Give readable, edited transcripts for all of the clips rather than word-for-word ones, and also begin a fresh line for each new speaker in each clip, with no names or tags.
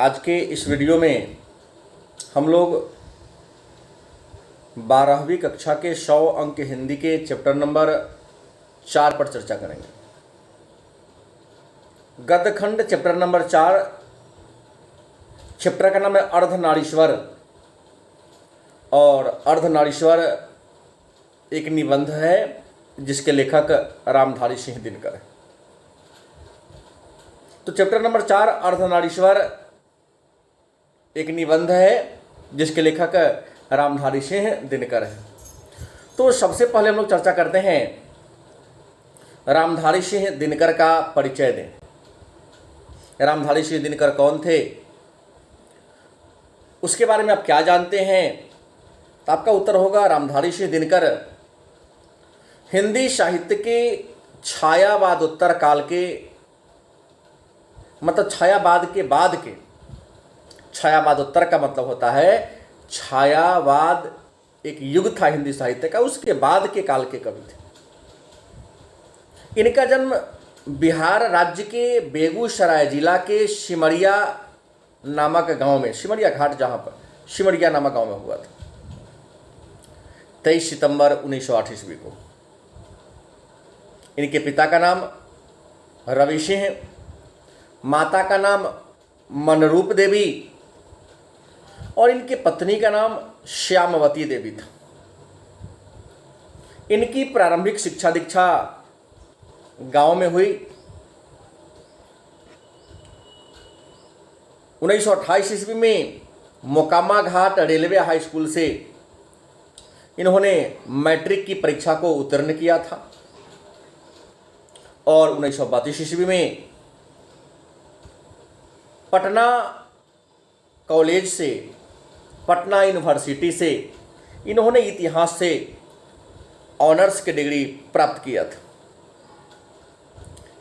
आज के इस वीडियो में हम लोग 12वीं कक्षा के 100 अंक हिंदी के चैप्टर नंबर 4 पर चर्चा करेंगे। गद्यखंड चैप्टर नंबर 4, चैप्टर का नाम है अर्धनारीश्वर। और अर्धनारीश्वर एक निबंध है जिसके लेखक रामधारी सिंह दिनकर है। तो चैप्टर नंबर 4 अर्धनारीश्वर एक निबंध है जिसके लेखक रामधारी सिंह दिनकर है। तो सबसे पहले हम लोग चर्चा करते हैं रामधारी सिंह दिनकर का परिचय दें। रामधारी सिंह दिनकर कौन थे, उसके बारे में आप क्या जानते हैं? तो आपका उत्तर होगा रामधारी सिंह दिनकर हिंदी साहित्य के छायावादोत्तर काल के, मतलब छायावाद के बाद के, छायावादोत्तर का मतलब होता है छायावाद एक युग था हिंदी साहित्य का, उसके बाद के काल के कवि थे। इनका जन्म बिहार राज्य के बेगूसराय जिला के सिमरिया नामक गांव में, सिमरिया घाट जहां पर सिमरिया नामक गांव में हुआ था 23 सितंबर 1908 ईस्वी को। इनके पिता का नाम रवि सिंह, माता का नाम मनरूप देवी और इनके पत्नी का नाम श्यामवती देवी था। इनकी प्रारंभिक शिक्षा दीक्षा गांव में हुई। 1928 ईस्वी में मोकामा घाट रेलवे हाई स्कूल से इन्होंने मैट्रिक की परीक्षा को उत्तीर्ण किया था और 1932 ईस्वी में पटना कॉलेज से, पटना यूनिवर्सिटी से इन्होंने इतिहास से ऑनर्स की डिग्री प्राप्त किया था।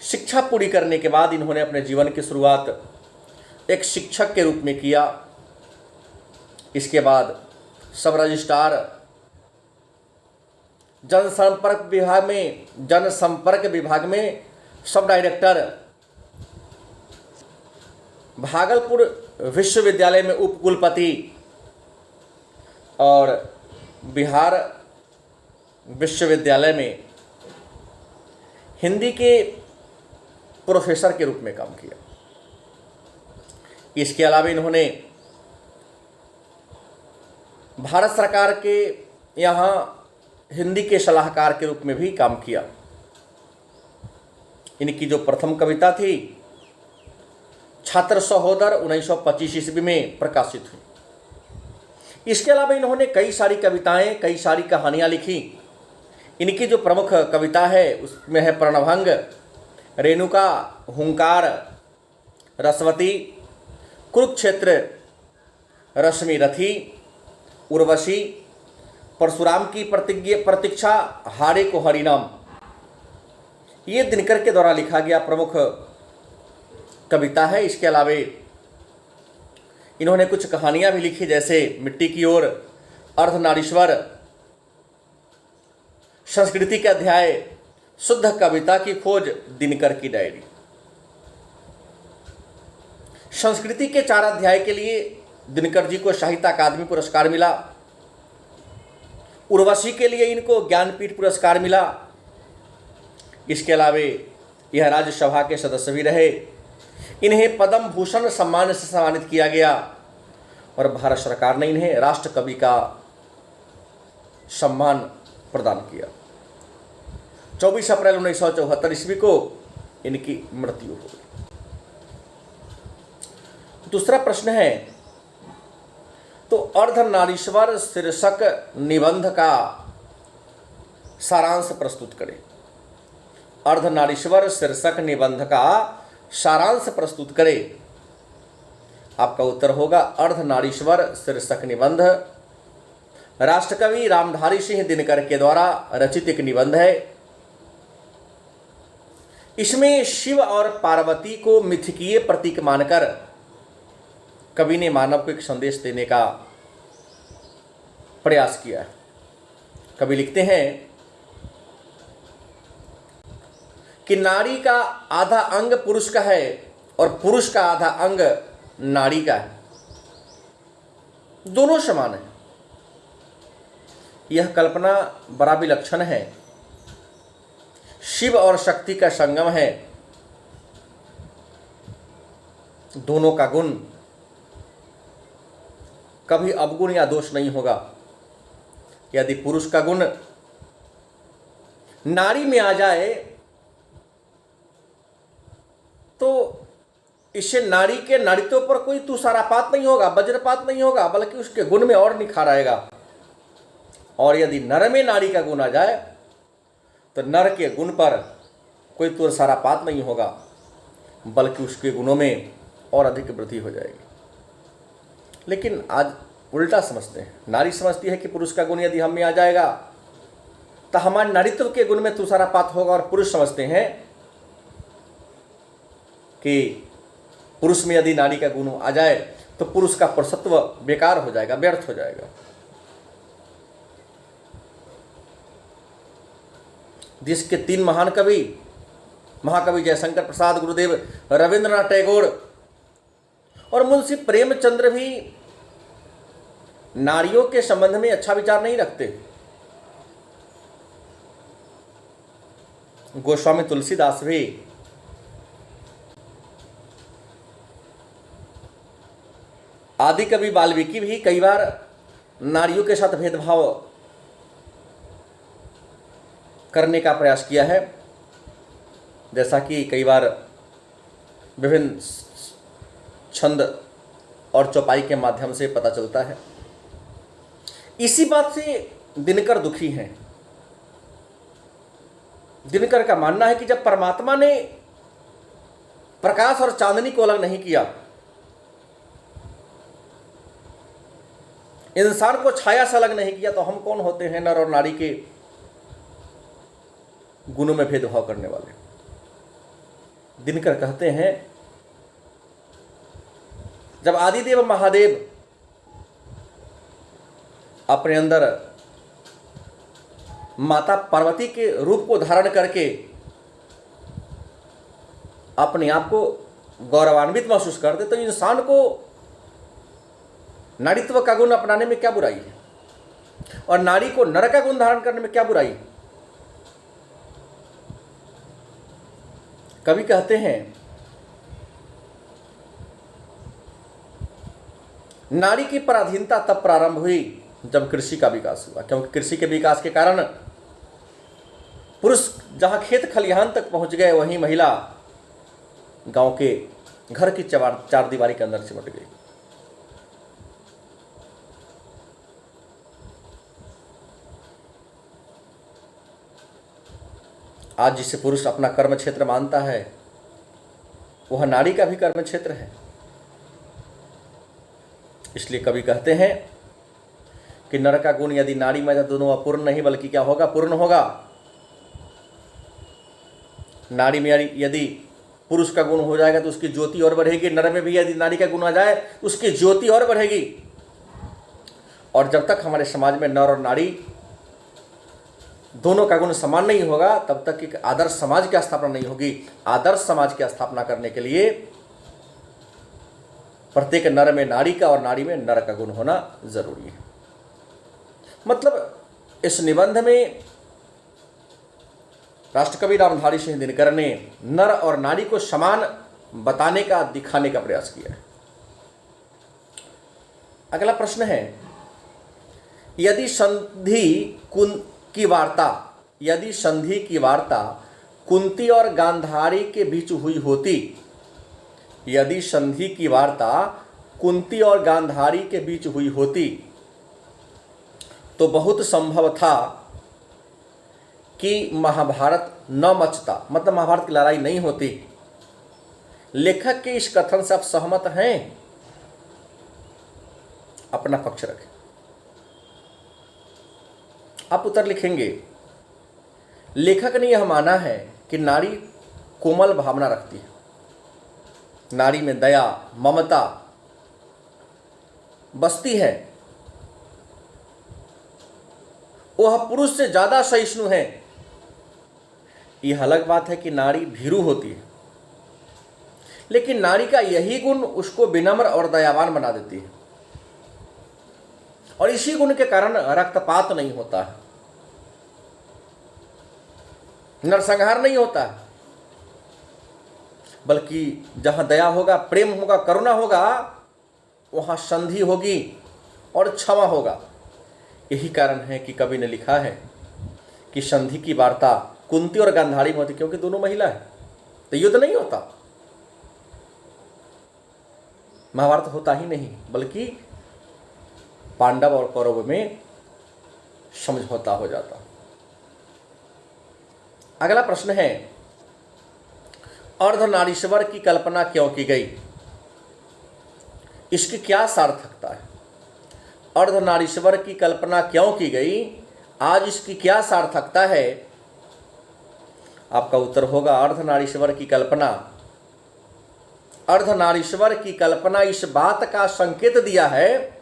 शिक्षा पूरी करने के बाद इन्होंने अपने जीवन की शुरुआत एक शिक्षक के रूप में किया। इसके बाद सब रजिस्ट्रार, जनसंपर्क विभाग में सब डायरेक्टर, भागलपुर विश्वविद्यालय में उपकुलपति और बिहार विश्वविद्यालय में हिंदी के प्रोफेसर के रूप में काम किया। इसके अलावा इन्होंने भारत सरकार के यहाँ हिंदी के सलाहकार के रूप में भी काम किया। इनकी जो प्रथम कविता थी छात्र सहोदर 1925 ईस्वी में प्रकाशित हुई। इसके अलावा इन्होंने कई सारी कविताएं, कई सारी कहानियां लिखी। इनकी जो प्रमुख कविता है उसमें है प्रणभंग, रेणुका, हुंकार, रसवती, कुरुक्षेत्र, रश्मि रथी, उर्वशी, परशुराम की प्रतीक्षा, हारे को हरिनाम। ये दिनकर के द्वारा लिखा गया प्रमुख कविता है। इसके अलावा इन्होंने कुछ कहानियां भी लिखी, जैसे मिट्टी की ओर, अर्धनारीश्वर, संस्कृति के अध्याय, शुद्ध कविता की खोज, दिनकर की डायरी। संस्कृति के 4 अध्याय के लिए दिनकर जी को साहित्य अकादमी पुरस्कार मिला। उर्वशी के लिए इनको ज्ञानपीठ पुरस्कार मिला। इसके अलावा यह राज्यसभा के सदस्य भी रहे। इन्हें पद्म भूषण सम्मान से सम्मानित किया गया और भारत सरकार ने इन्हें राष्ट्र कवि का सम्मान प्रदान किया। 24 अप्रैल 1974 ईस्वी को इनकी मृत्यु हो गई। दूसरा प्रश्न है, तो अर्धनारीश्वर शीर्षक निबंध का सारांश प्रस्तुत करें। अर्धनारीश्वर शीर्षक निबंध का सारांश प्रस्तुत करें। आपका उत्तर होगा अर्धनारीश्वर शीर्षक निबंध राष्ट्रकवि रामधारी सिंह दिनकर के द्वारा रचित एक निबंध है। इसमें शिव और पार्वती को मिथकीय प्रतीक मानकर कवि ने मानव को एक संदेश देने का प्रयास किया है। कवि लिखते हैं कि नारी का आधा अंग पुरुष का है और पुरुष का आधा अंग नाड़ी का है, दोनों समान है। यह कल्पना बड़ा विलक्षण है। शिव और शक्ति का संगम है। दोनों का गुण कभी अवगुण या दोष नहीं होगा। यदि पुरुष का गुण नारी में आ जाए तो इससे नारी के नारित्व पर कोई तुषारापात नहीं होगा, वज्रपात नहीं होगा, बल्कि उसके गुण में और निखार आएगा। और यदि नर में नारी का गुण आ जाए तो नर के गुण पर कोई तुषारापात नहीं होगा, बल्कि उसके गुणों में और अधिक वृद्धि हो जाएगी। लेकिन आज उल्टा समझते हैं। नारी समझती है कि पुरुष का गुण यदि हम में आ जाएगा तो हमारे नारित्व के गुण में तुषारापात होगा, और पुरुष समझते हैं कि पुरुष में यदि नारी का गुण आ जाए तो पुरुष का पुरुषत्व बेकार हो जाएगा, व्यर्थ हो जाएगा। देश के 3 महान कवि, महाकवि जयशंकर प्रसाद, गुरुदेव रविंद्रनाथ टैगोर और मुंशी प्रेमचंद्र भी नारियों के संबंध में अच्छा विचार नहीं रखते। गोस्वामी तुलसीदास भी आदि कवि वाल्मीकि भी कई बार नारियों के साथ भेदभाव करने का प्रयास किया है, जैसा कि कई बार विभिन्न छंद और चौपाई के माध्यम से पता चलता है। इसी बात से दिनकर दुखी हैं। दिनकर का मानना है कि जब परमात्मा ने प्रकाश और चांदनी को अलग नहीं किया, इंसान को छाया से अलग नहीं किया, तो हम कौन होते हैं नर और नारी के गुणों में भेदभाव करने वाले। दिनकर कहते हैं जब आदिदेव महादेव अपने अंदर माता पार्वती के रूप को धारण करके अपने आप को गौरवान्वित महसूस करते, तो इंसान को नारीत्व का गुण अपनाने में क्या बुराई है, और नारी को नर का गुण धारण करने में क्या बुराई है। कवि कहते हैं नारी की पराधीनता तब प्रारंभ हुई जब कृषि का विकास हुआ, क्योंकि कृषि के विकास के कारण पुरुष जहां खेत खलिहान तक पहुंच गए, वहीं महिला गांव के घर की चार दीवारी के अंदर सिमट गई। आज जिसे पुरुष अपना कर्म क्षेत्र मानता है, वह नारी का भी कर्म क्षेत्र है। इसलिए कवि कहते हैं कि नर का गुण यदि नारी में दोनों अपूर्ण नहीं बल्कि क्या होगा, पूर्ण होगा। नारी में यदि पुरुष का गुण हो जाएगा तो उसकी ज्योति और बढ़ेगी, नर में भी यदि नारी का गुण आ जाए उसकी ज्योति और बढ़ेगी। और जब तक हमारे समाज में नर और नारी दोनों का गुण समान नहीं होगा, तब तक एक आदर्श समाज की स्थापना नहीं होगी। आदर्श समाज की स्थापना करने के लिए प्रत्येक नर में नारी का और नारी में नर का गुण होना जरूरी है। मतलब इस निबंध में राष्ट्रकवि रामधारी सिंह दिनकर ने नर और नारी को समान बताने का, दिखाने का प्रयास किया है। अगला प्रश्न है, यदि संधि की वार्ता कुंती और गांधारी के बीच हुई होती, यदि संधि की वार्ता कुंती और गांधारी के बीच हुई होती तो बहुत संभव था कि महाभारत न मचता, मतलब महाभारत की लड़ाई नहीं होती। लेखक के इस कथन से आप सहमत हैं? अपना पक्ष रखें। आप उत्तर लिखेंगे, लेखक ने यह माना है कि नारी कोमल भावना रखती है, नारी में दया ममता बसती है, वह पुरुष से ज्यादा सहिष्णु है। यह अलग बात है कि नारी भीरू होती है, लेकिन नारी का यही गुण उसको विनम्र और दयावान बना देती है, और इसी गुण के कारण रक्तपात नहीं होता है, नरसंहार नहीं होता है, बल्कि जहां दया होगा, प्रेम होगा, करुणा होगा, वहां संधि होगी और क्षमा होगा। यही कारण है कि कवि ने लिखा है कि संधि की वार्ता कुंती और गांधारी में होती, क्योंकि दोनों महिला है, तो युद्ध नहीं होता, महाभारत होता ही नहीं, बल्कि पांडव और कौरव में समझौता हो जाता। अगला प्रश्न है, अर्धनारीश्वर की कल्पना क्यों की गई? इसकी क्या सार्थकता है? अर्धनारीश्वर की कल्पना क्यों की गई, आज इसकी क्या सार्थकता है? आपका उत्तर होगा, अर्धनारीश्वर की कल्पना इस बात का संकेत दिया है,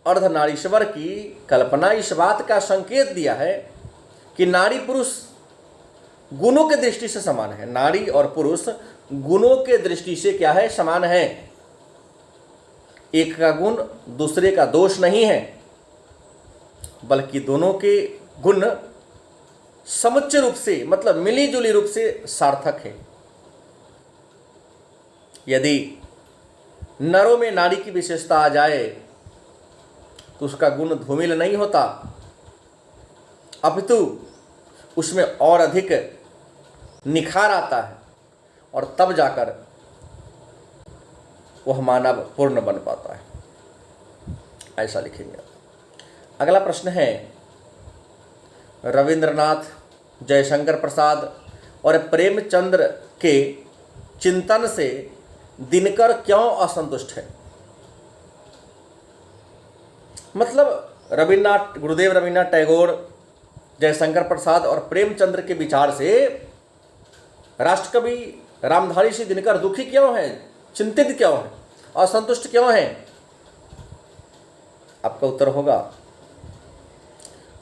अर्धनारीश्वर की कल्पना इस बात का संकेत दिया है कि नारी पुरुष गुणों के दृष्टि से समान है। नारी और पुरुष गुणों के दृष्टि से क्या है? समान है। एक का गुण दूसरे का दोष नहीं है, बल्कि दोनों के गुण समुच्चय रूप से, मतलब मिली जुली रूप से सार्थक है। यदि नरों में नारी की विशेषता आ जाए तो उसका गुण धूमिल नहीं होता, अपितु उसमें और अधिक निखार आता है, और तब जाकर वह मानव पूर्ण बन पाता है, ऐसा लिखेंगे। अगला प्रश्न है, रविंद्रनाथ, जयशंकर प्रसाद और प्रेमचंद्र के चिंतन से दिनकर क्यों असंतुष्ट है? मतलब गुरुदेव रविन्द्रनाथ टैगोर, जयशंकर प्रसाद और प्रेमचंद्र के विचार से राष्ट्रकवि रामधारी सिंह दिनकर दुखी क्यों है, चिंतित क्यों है, असंतुष्ट क्यों है? आपका उत्तर होगा,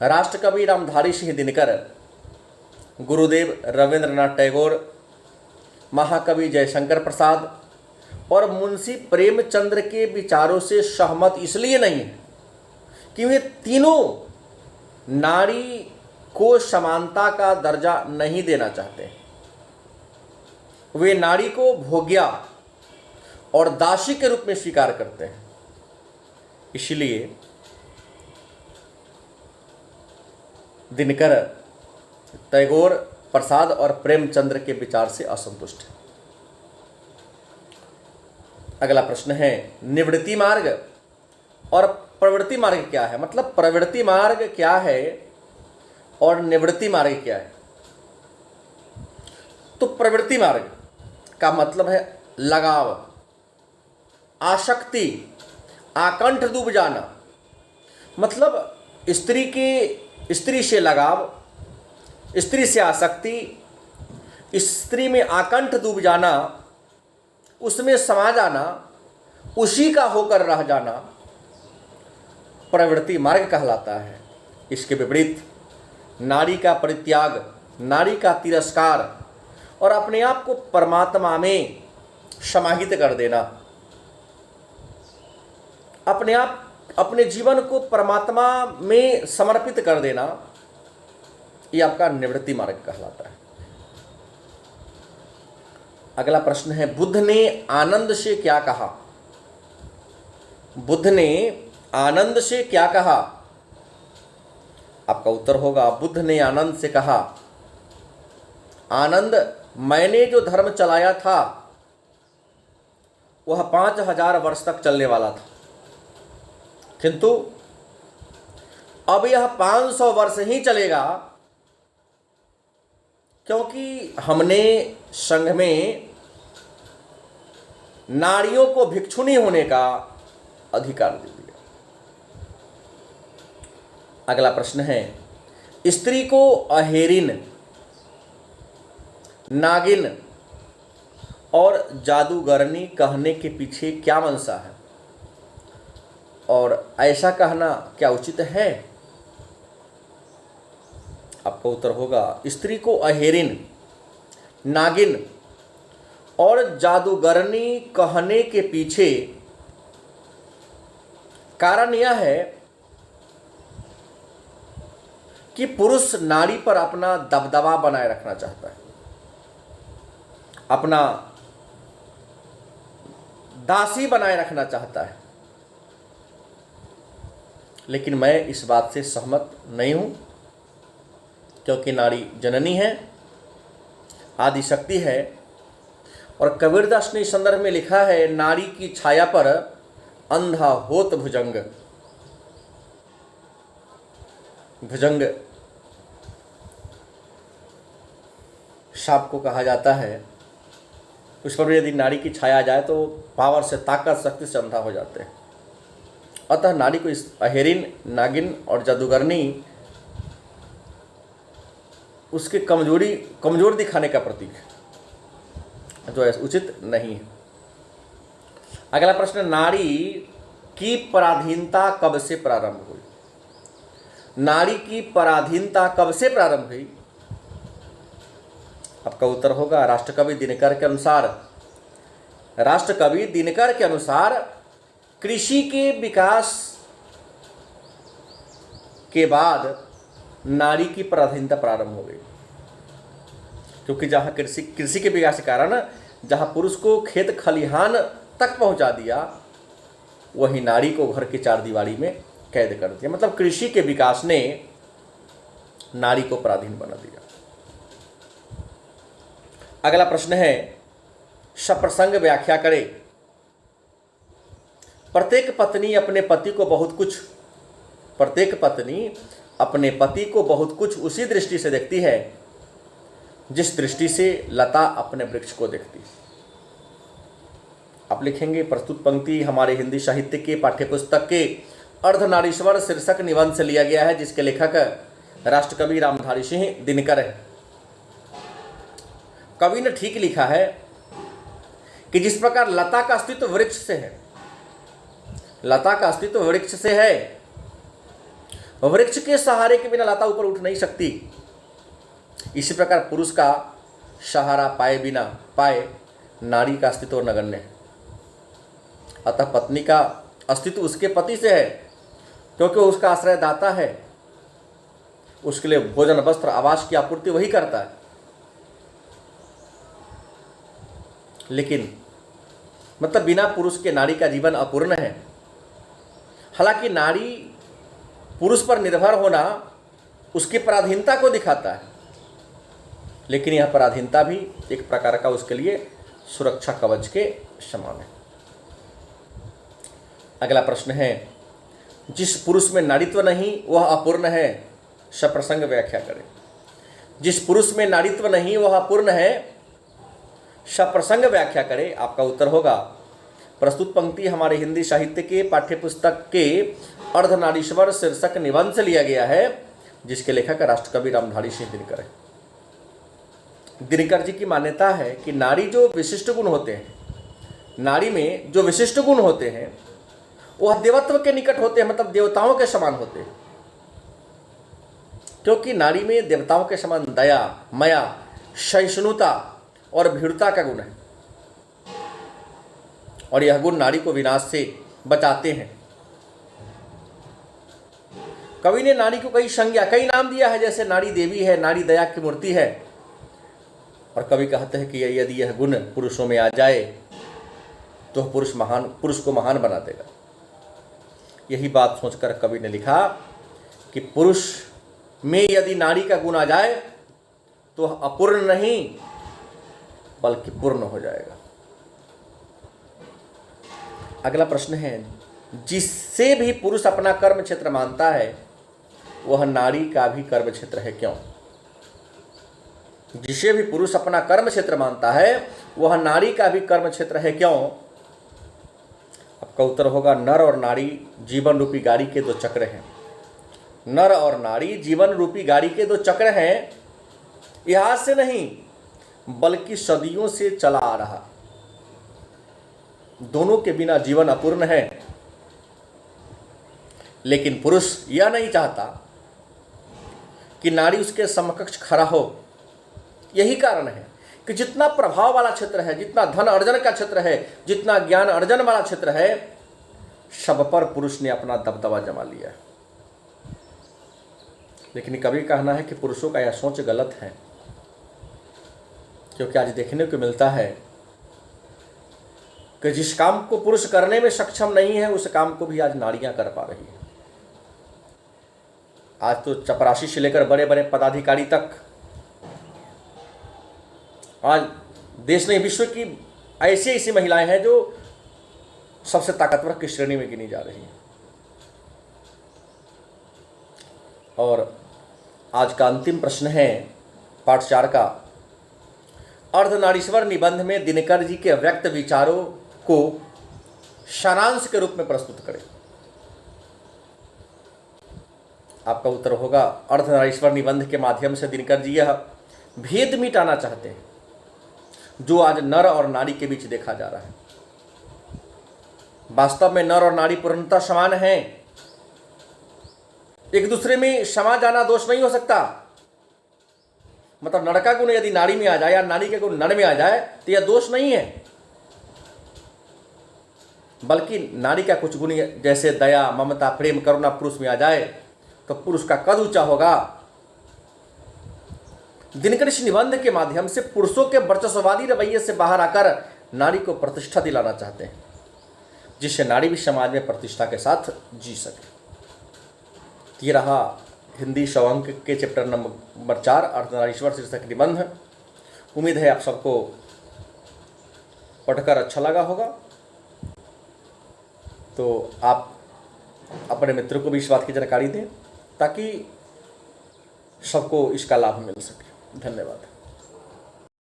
राष्ट्रकवि रामधारी सिंह दिनकर गुरुदेव रविंद्रनाथ टैगोर, महाकवि जयशंकर प्रसाद और मुंशी प्रेमचंद्र के विचारों से सहमत इसलिए नहीं है कि वे तीनों नारी को समानता का दर्जा नहीं देना चाहते। वे नारी को भोग्या और दासी के रूप में स्वीकार करते हैं। इसलिए दिनकर टैगोर, प्रसाद और प्रेमचंद्र के विचार से असंतुष्ट है। अगला प्रश्न है, निवृत्ति मार्ग और प्रवृत्ति मार्ग क्या है? मतलब प्रवृत्ति मार्ग क्या है और निवृत्ति मार्ग क्या है? तो प्रवृत्ति मार्ग का मतलब है लगाव, आसक्ति, आकंठ डूब जाना। मतलब स्त्री से लगाव, स्त्री से आसक्ति, स्त्री में आकंठ डूब जाना, उसमें समा जाना, उसी का होकर रह जाना प्रवृत्ति मार्ग कहलाता है। इसके विपरीत नारी का परित्याग, नारी का तिरस्कार और अपने आप को परमात्मा में समाहित कर देना, अपने जीवन को परमात्मा में समर्पित कर देना, ये आपका निवृत्ति मार्ग कहलाता है। अगला प्रश्न है, बुद्ध ने आनंद से क्या कहा? बुद्ध ने आनंद से क्या कहा? आपका उत्तर होगा, बुद्ध ने आनंद से कहा, आनंद, मैंने जो धर्म चलाया था वह 5000 वर्ष तक चलने वाला था, किंतु अब यह 500 वर्ष ही चलेगा, क्योंकि हमने संघ में नारियों को भिक्षुणी होने का अधिकार दे दिया। अगला प्रश्न है, स्त्री को अहेरिन, नागिन और जादूगरनी कहने के पीछे क्या मंशा है और ऐसा कहना क्या उचित है? आपका उत्तर होगा, स्त्री को अहेरिन, नागिन और जादूगरनी कहने के पीछे कारण यह है कि पुरुष नारी पर अपना दबदबा बनाए रखना चाहता है, अपना दासी बनाए रखना चाहता है। लेकिन मैं इस बात से सहमत नहीं हूं, क्योंकि नारी जननी है, आदिशक्ति है। और कबीरदास ने इस संदर्भ में लिखा है, नारी की छाया पर अंधा होत भुजंग। भुजंग सांप को कहा जाता है, उस पर यदि नारी की छाया जाए तो पावर से, ताकत, शक्ति से अंधा हो जाते हैं। अतः नारी को इस अहेरिन, नागिन और जादूगरनी उसके कमजोर दिखाने का प्रतीक है, जो उचित नहीं है। अगला प्रश्न, नारी की पराधीनता कब से प्रारंभ हुई? नारी की पराधीनता कब से प्रारंभ हुई? आपका उत्तर होगा राष्ट्रकवि दिनकर के अनुसार। राष्ट्रकवि दिनकर के अनुसार कृषि के विकास के बाद नारी की पराधीनता प्रारंभ हो गई, क्योंकि जहां कृषि के विकास के कारण जहां पुरुष को खेत खलिहान तक पहुंचा दिया, वही नारी को घर की चार दीवारी में कैद कर दिया। मतलब कृषि के विकास ने नारी को पराधीन बना दिया। अगला प्रश्न है, सप्रसंग व्याख्या करें। प्रत्येक पत्नी अपने पति को बहुत कुछ उसी दृष्टि से देखती है जिस दृष्टि से लता अपने वृक्ष को देखती है। आप लिखेंगे, प्रस्तुत पंक्ति हमारे हिंदी साहित्य के पाठ्यपुस्तक के अर्धनारीश्वर शीर्षक निबंध से लिया गया है, जिसके लेखक राष्ट्रकवि रामधारी सिंह दिनकर है। कवि ने ठीक लिखा है कि जिस प्रकार लता का अस्तित्व वृक्ष से है, वृक्ष के सहारे के बिना लता ऊपर उठ नहीं सकती, इसी प्रकार पुरुष का सहारा पाए नारी का अस्तित्व नगण्य है। अतः पत्नी का अस्तित्व उसके पति से है, क्योंकि उसका आश्रयदाता है, उसके लिए भोजन, वस्त्र, आवास की आपूर्ति वही करता है। लेकिन मतलब बिना पुरुष के नारी का जीवन अपूर्ण है। हालांकि नारी पुरुष पर निर्भर होना उसकी पराधीनता को दिखाता है, लेकिन यह पराधीनता भी एक प्रकार का उसके लिए सुरक्षा कवच के समान है। अगला प्रश्न है, जिस पुरुष में नारीत्व नहीं वह अपूर्ण है, सप्रसंग व्याख्या करें। जिस पुरुष में नारीत्व नहीं वह अपूर्ण है, सप्रसंग व्याख्या करें। आपका उत्तर होगा, प्रस्तुत पंक्ति हमारे हिंदी साहित्य के पाठ्यपुस्तक के अर्धनारीश्वर शीर्षक निबंध से लिया गया है, जिसके लेखक राष्ट्रकवि रामधारी सिंह दिनकर है। दिनकर जी की मान्यता है कि नारी जो विशिष्ट गुण होते हैं, नारी में जो विशिष्ट गुण होते हैं वह देवत्व के निकट होते हैं, मतलब देवताओं के समान होते हैं, क्योंकि नारी में देवताओं के समान दया, माया, सहिष्णुता और भीरुता का गुण है, और यह गुण नारी को विनाश से बचाते हैं। कवि ने नारी को कई नाम दिया है, जैसे नारी देवी है, नारी दया की मूर्ति है। और कवि कहते हैं कि यदि यह गुण पुरुषों में आ जाए तो पुरुष को महान बना देगा। यही बात सोचकर कवि ने लिखा कि पुरुष में यदि नारी का गुण आ जाए तो अपूर्ण नहीं बल्कि पूर्ण हो जाएगा। अगला प्रश्न है, जिससे भी पुरुष अपना कर्म क्षेत्र मानता है वह नारी का भी कर्म क्षेत्र है, क्यों? जिसे भी पुरुष अपना कर्म क्षेत्र मानता है वह नारी का भी कर्म क्षेत्र है, क्यों? आपका उत्तर होगा, नर और नारी जीवन रूपी गाड़ी के दो चक्र हैं। नर और नारी जीवन रूपी गाड़ी के दो चक्र हैं, यह आज से नहीं बल्कि सदियों से चला आ रहा। दोनों के बिना जीवन अपूर्ण है। लेकिन पुरुष यह नहीं चाहता कि नारी उसके समकक्ष खड़ा हो। यही कारण है कि जितना प्रभाव वाला क्षेत्र है, जितना धन अर्जन का क्षेत्र है, जितना ज्ञान अर्जन वाला क्षेत्र है, सब पर पुरुष ने अपना दबदबा जमा लिया है। लेकिन कभी कहना है कि पुरुषों का यह सोच गलत है, क्योंकि आज देखने को मिलता है कि जिस काम को पुरुष करने में सक्षम नहीं है, उस काम को भी आज नारियां कर पा रही है। आज तो चपरासी से लेकर बड़े बड़े पदाधिकारी तक, आज देश नहीं विश्व की ऐसी ऐसी महिलाएं हैं जो सबसे ताकतवर की श्रेणी में गिनी जा रही हैं। और आज का अंतिम प्रश्न है पाठ 4 का, अर्धनारीश्वर निबंध में दिनकर जी के व्यक्त विचारों को सारांश के रूप में प्रस्तुत करें। आपका उत्तर होगा, अर्धनारीश्वर निबंध के माध्यम से दिनकर जी यह भेद मिटाना चाहते हैं जो आज नर और नारी के बीच देखा जा रहा है। वास्तव में नर और नारी पूर्णतः समान हैं, एक दूसरे में समा जाना दोष नहीं हो सकता। मतलब नर का गुण यदि नारी में आ जाए या नारी के गुण नर में आ जाए तो यह दोष नहीं है, बल्कि नारी का कुछ गुण जैसे दया, ममता, प्रेम, करुणा पुरुष में आ जाए तो पुरुष का कद ऊंचा होगा। दिनकर इस निबंध के माध्यम से पुरुषों के वर्चस्ववादी रवैये से बाहर आकर नारी को प्रतिष्ठा दिलाना चाहते हैं, जिससे नारी भी समाज में प्रतिष्ठा के साथ जी सके। ये रहा हिंदी सौ-अंक के चैप्टर नंबर 4 अर्धनारीश्वर शीर्षक निबंध। उम्मीद है आप सबको पढ़कर अच्छा लगा होगा। तो आप अपने मित्रों को भी इस बात की जानकारी दें ताकि सबको इसका लाभ मिल सके। धन्यवाद।